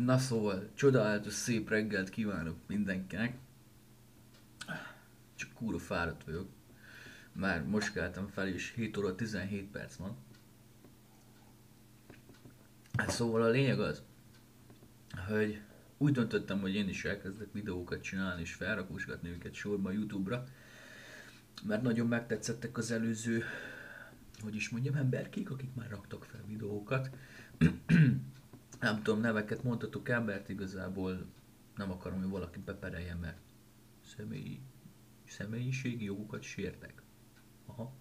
Na szóval, csodálatos szép reggelt kívánok mindenkinek. Csak kúra fáradt vagyok. Már most keltem fel és 7 óra 17 perc van. Hát szóval a lényeg az, hogy úgy döntöttem, hogy én is elkezdek videókat csinálni és felrakósgatni őket sorba a Youtube-ra. Mert nagyon megtetszettek az előző, hogy is mondjam, emberkék, akik már raktak fel videókat. Nem tudom, neveket mondhatok el, mert igazából nem akarom, hogy valaki bepereljen, mert személyi személyiségi jogokat sértek. Aha.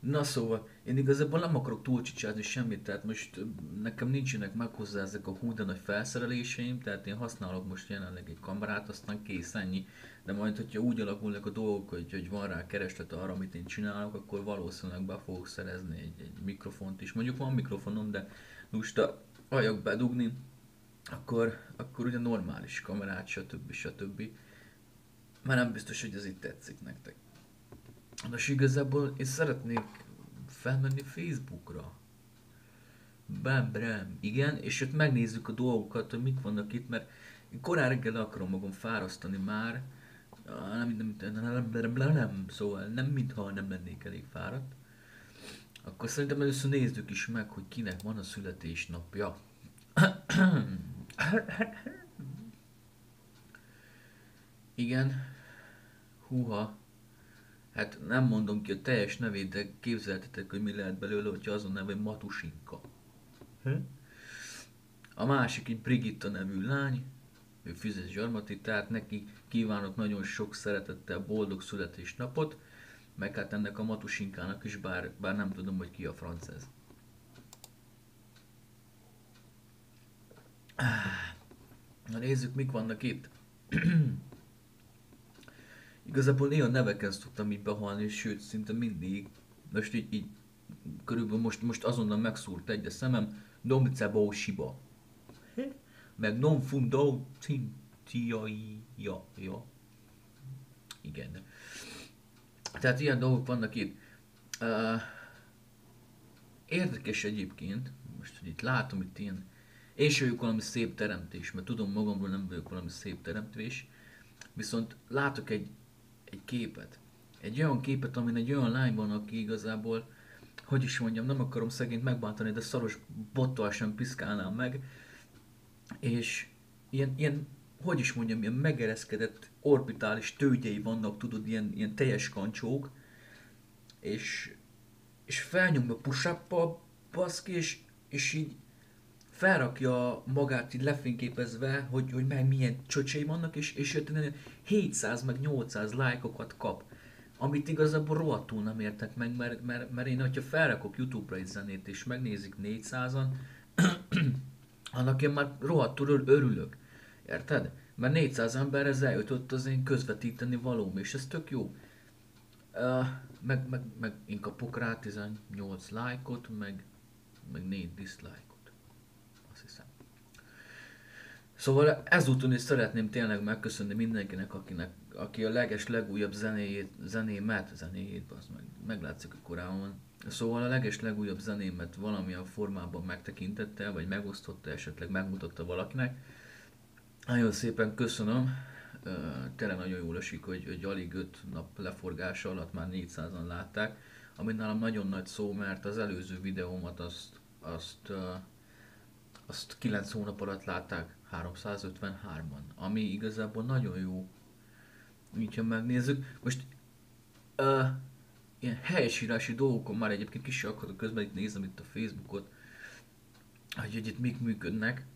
Na szóval, én igazából nem akarok túlcsicsázni semmit, tehát most nekem nincsenek meg hozzá ezek a hú de nagy felszereléseim, tehát én használok most jelenleg egy kamerát, aztán kész ennyi. De majd, hogyha úgy alakulnak a dolgok, hogy van rá kereslet arra, amit én csinálok, akkor valószínűleg be fogok szerezni egy mikrofont is. Mondjuk van mikrofonom, de lusta vagyok bedugni, akkor ugye normális kamerát, stb. Már nem biztos, hogy ez itt tetszik nektek. De igazából én szeretnék felmenni Facebookra. Bám, igen, és ott megnézzük a dolgokat, hogy mik vannak itt, mert én korán reggel akarom magam fárasztani már. Szóval nem mintha nem lennék elég fáradt. Akkor szerintem először nézzük is meg, hogy kinek van a születésnapja. Igen, húha, hát nem mondom ki a teljes nevét, de képzeltetek, hogy mi lehet belőle, hogyha azon neve Matusinka. A másik egy Brigitta nevű lány, ő fizet zsarmati, tehát neki kívánok nagyon sok szeretettel boldog születésnapot, meg hát ennek a Matusinkának is, bár nem tudom, hogy ki a franc ez. Na nézzük, mik vannak itt. Igazából néha neveken szoktam így behalni, sőt, szinte mindig. Most így körülbelül most azonnal megszúrt egy a szemem. Domcebó Shiba. Meg non fundo tintiai. Ja. Igen. Tehát ilyen dolgok vannak itt. Uh, Érdekes egyébként, most hogy itt látom itt ilyen, én sem vagyok valami szép teremtés, mert tudom magamról nem vagyok valami szép teremtés, viszont látok egy képet. Egy olyan képet, amin egy olyan lány van, aki igazából, hogy is mondjam, nem akarom szegényt megbántani, de szaros bottal sem piszkálnám meg, és ilyen hogy is mondjam, ilyen megereszkedett orbitális tőgyei vannak, tudod, ilyen teljes kancsók, és, és felnyomja push baszki, és így felrakja magát így lefényképezve, hogy meg milyen csöcsei vannak, és 700 meg 800 lájkokat kap. Amit igazából rohadtul nem értek meg, mert én, hogyha felrakok YouTube-ra egy zenét, és megnézik 400-an, annak én már rohadtul örülök. Érted? Mert 400 emberhez eljutott az én közvetíteni valóm, és ez tök jó. Meg én kapok rá 18 lájkot, meg 4 dislike-ot. Azt hiszem. Szóval ezúton is szeretném tényleg megköszönni mindenkinek, aki a legújabb zenémet, az meglátszik a korábban. Szóval a legújabb zenémet valamilyen formában megtekintette, vagy megosztotta, esetleg megmutatta valakinek. Nagyon szépen köszönöm. Tényleg nagyon jól esik, hogy alig 5 nap leforgása alatt már 400-an látták, ami nálam nagyon nagy szó, mert az előző videómat azt 9 hónap alatt látták 353-an, ami igazából nagyon jó, így ha megnézzük. Most ilyen helyesírási dolgokon már egyébként kis akadok közben, itt nézem itt a Facebookot, hogy itt mik működnek,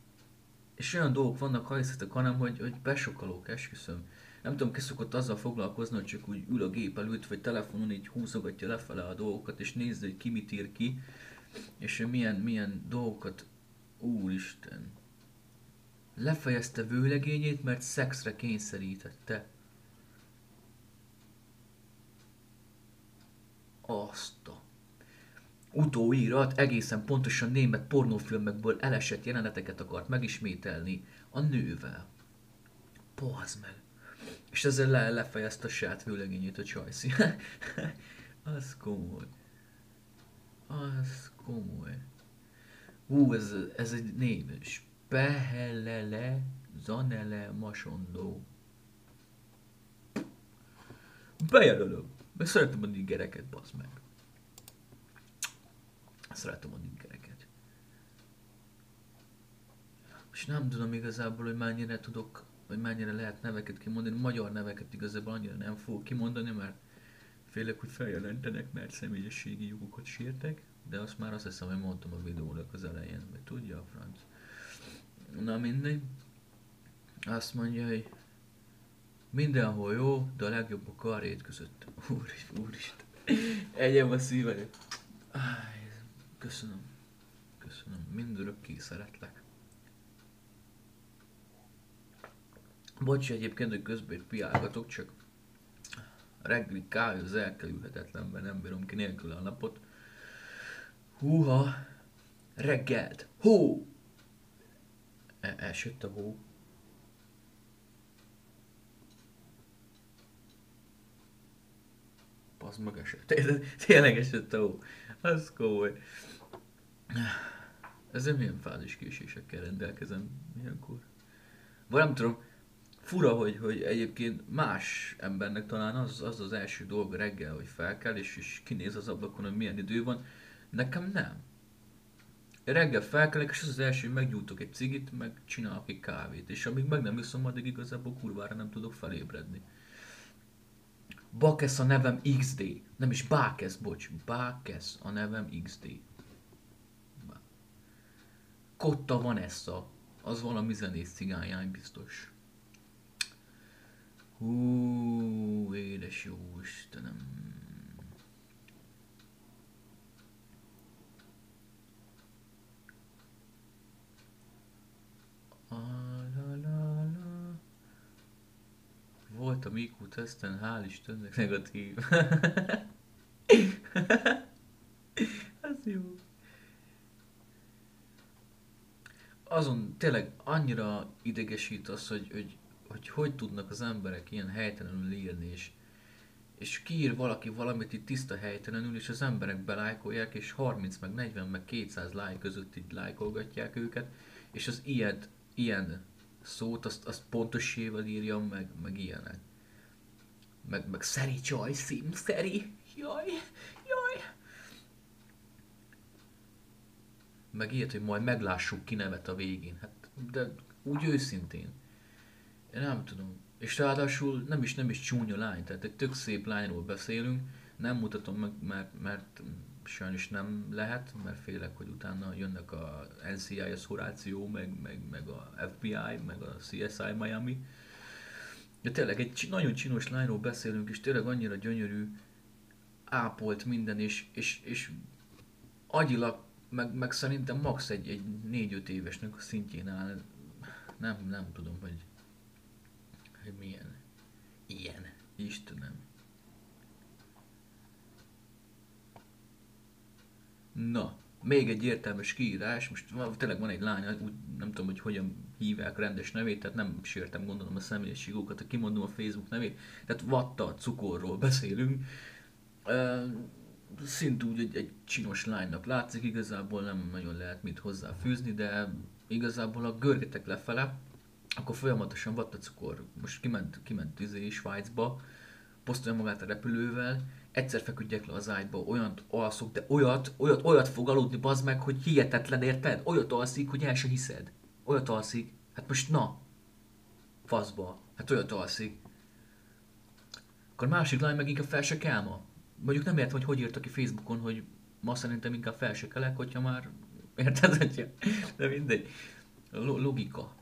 és olyan dolgok vannak, ha hiszitek, hanem, hogy besokalók, esküszöm. Nem tudom, ki szokott azzal foglalkozni, hogy csak úgy ül a gép előtt, vagy telefonon így húzogatja lefele a dolgokat, és nézze, hogy ki mit ír ki, és milyen dolgokat, úristen. Lefejezte vőlegényét, mert szexre kényszerítette. Azt a utóírat egészen pontosan német pornófilmekből elesett jeleneteket akart megismételni a nővel. Pazd meg. És ezzel lefejezte a saját vőlegényét a csajszi. Az komoly. Az komoly. Ez egy némes. Pehelele, zanele, masondó. Bejelölöm. Mert szeretem a niggereket, bazd meg. Szeretem a niggereket. És nem tudom igazából, hogy mennyire tudok, vagy mennyire lehet neveket kimondani. Magyar neveket igazából annyira nem fogok kimondani, mert félek, hogy feljelentenek, mert személyességi jogokat sértek. De azt hiszem, hogy mondtam a videónak az elején, mert tudja a franc. Na mindegy. Azt mondja, hogy mindenhol jó, de a legjobb a karrét között. Úristen. Egyem a szívedet. Köszönöm. Köszönöm. Mindörökké szeretlek. Bocs egyébként, hogy közben piálgatok, csak a reggeli kávé az elkerülhetetlen, mert nem bírom ki nélkül a napot. Húha! Reggelt! Hó! Elsőtt a hó. Pazd meg esett. Tényleg esett a hó. Az komoly. Ezzel milyen fázis késésekkel rendelkezem ilyenkor. Vagy nem tudom, fura, hogy egyébként más embernek talán az első dolga reggel, hogy felkel és kinéz az ablakon, hogy milyen idő van. Nekem nem. Reggel felkelek, és az első, hogy meggyújtok egy cigit, meg csinálok egy kávét. És amíg meg nem iszom, addig igazából kurvára nem tudok felébredni. Bakesz a nevem XD. Nem is Bákesz, bocs. Bákesz a nevem XD. Kotta Vanessa. Az valami zenész cigányány biztos. Hú, édes jó Istenem. Volt a IQ teszten, hál' Istennek negatív. Ez jó. Azon tényleg annyira idegesít az, hogy tudnak az emberek ilyen helytelenül írni, és kiír valaki valamit itt tiszta helytelenül, és az emberek belájkolják, és 30 meg 40 meg 200 lájk között így lájkolgatják őket, és az ilyen szót, azt pontosével írja meg ilyenek. Meg szeri csaj, szím, szeri, jaj. Meg ilyet, hogy majd meglássuk ki nevet a végén. Hát, de úgy őszintén. Én nem tudom. És ráadásul nem is csúnya lány, tehát egy tök szép lányról beszélünk. Nem mutatom meg, mert sajnos nem lehet, mert félek, hogy utána jönnek a NCIS Horáció, meg a FBI, meg a CSI Miami. De tényleg egy nagyon csinos lányról beszélünk, és tényleg annyira gyönyörű, ápolt minden, és agyilag, meg szerintem max egy 4-5 évesnek a szintjén áll. Nem tudom, hogy milyen. Ilyen. Istenem. Na, még egy értelmes kiírás, most tényleg van egy lány, úgy nem tudom, hogy hogyan hívják rendes nevét, tehát nem sértem gondolom a személyességokat, ha kimondom a Facebook nevét, tehát vatta cukorról beszélünk. Szintúgy egy csinos lánynak látszik, igazából nem nagyon lehet mit hozzáfűzni, de igazából ha görgetek lefele, akkor folyamatosan vattacukor. Most kiment Svájcba, posztolja magát a repülővel, egyszer feküdjek le az ágyba, olyat alszok, de olyat fog aludni, bazd meg, hogy hihetetlen, érted? Olyat alszik, hogy el se hiszed. Olyat alszik. Hát most na, faszba. Hát olyat alszik. Akkor másik lány meg inkább fel se kell ma. Mondjuk nem értem, hogy írta ki Facebookon, hogy ma szerintem inkább fel se kelek, hogyha már érted, hogyha... De mindegy. Logika.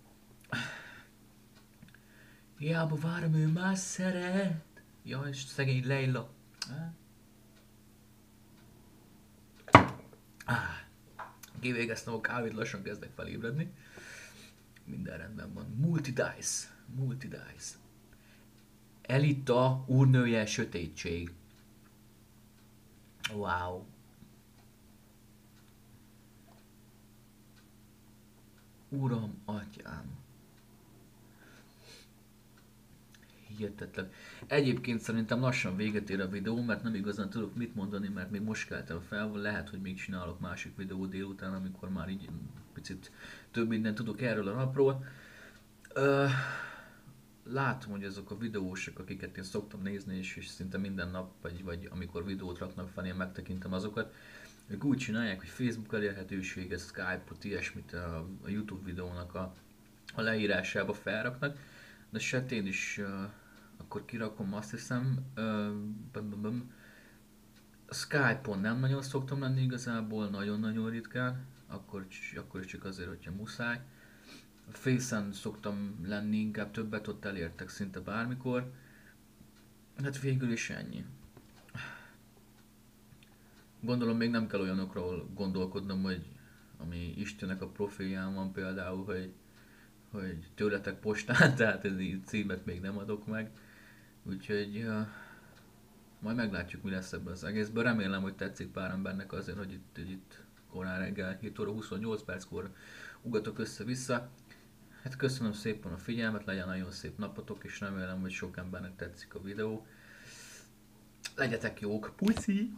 Hiába várom, ő más szeret. Jaj, szegény Leila. Kivégeztem a kávét, lassan kezdek felébredni. Minden rendben van. Multidice. Elita, úrnője, sötétség. Wow. Uram, atyám. hihetetlen. Egyébként szerintem lassan véget ér a videó, mert nem igazán tudok mit mondani, mert még most keltem fel, lehet, hogy még csinálok másik videó délután, amikor már így picit több mindent tudok erről a napról. Ö, Látom, hogy azok a videósok, akiket én szoktam nézni, és szinte minden nap, vagy amikor videót raknak fel, én megtekintem azokat, ők úgy csinálják, hogy Facebook elérhetőséget, Skype-ot, ilyesmit a YouTube videónak a leírásába felraknak. De hát én is akkor kirakom, azt hiszem, a Skype-on nem nagyon szoktam lenni igazából, nagyon-nagyon ritkán, akkor is csak azért, hogyha muszáj. A Face-en szoktam lenni, inkább többet ott elértek szinte bármikor. Hát végül is ennyi. Gondolom még nem kell olyanokról gondolkodnom, hogy ami Istennek a profilján van például, hogy tőletek postán, tehát ez így címet még nem adok meg. Úgyhogy majd meglátjuk, mi lesz ebből az egészből. Remélem, hogy tetszik pár embernek azért, hogy itt korán reggel 7 óra 28 perckor ugatok össze-vissza. Hát köszönöm szépen a figyelmet, legyen nagyon szép napotok, és remélem, hogy sok embernek tetszik a videó. Legyetek jók, puszi!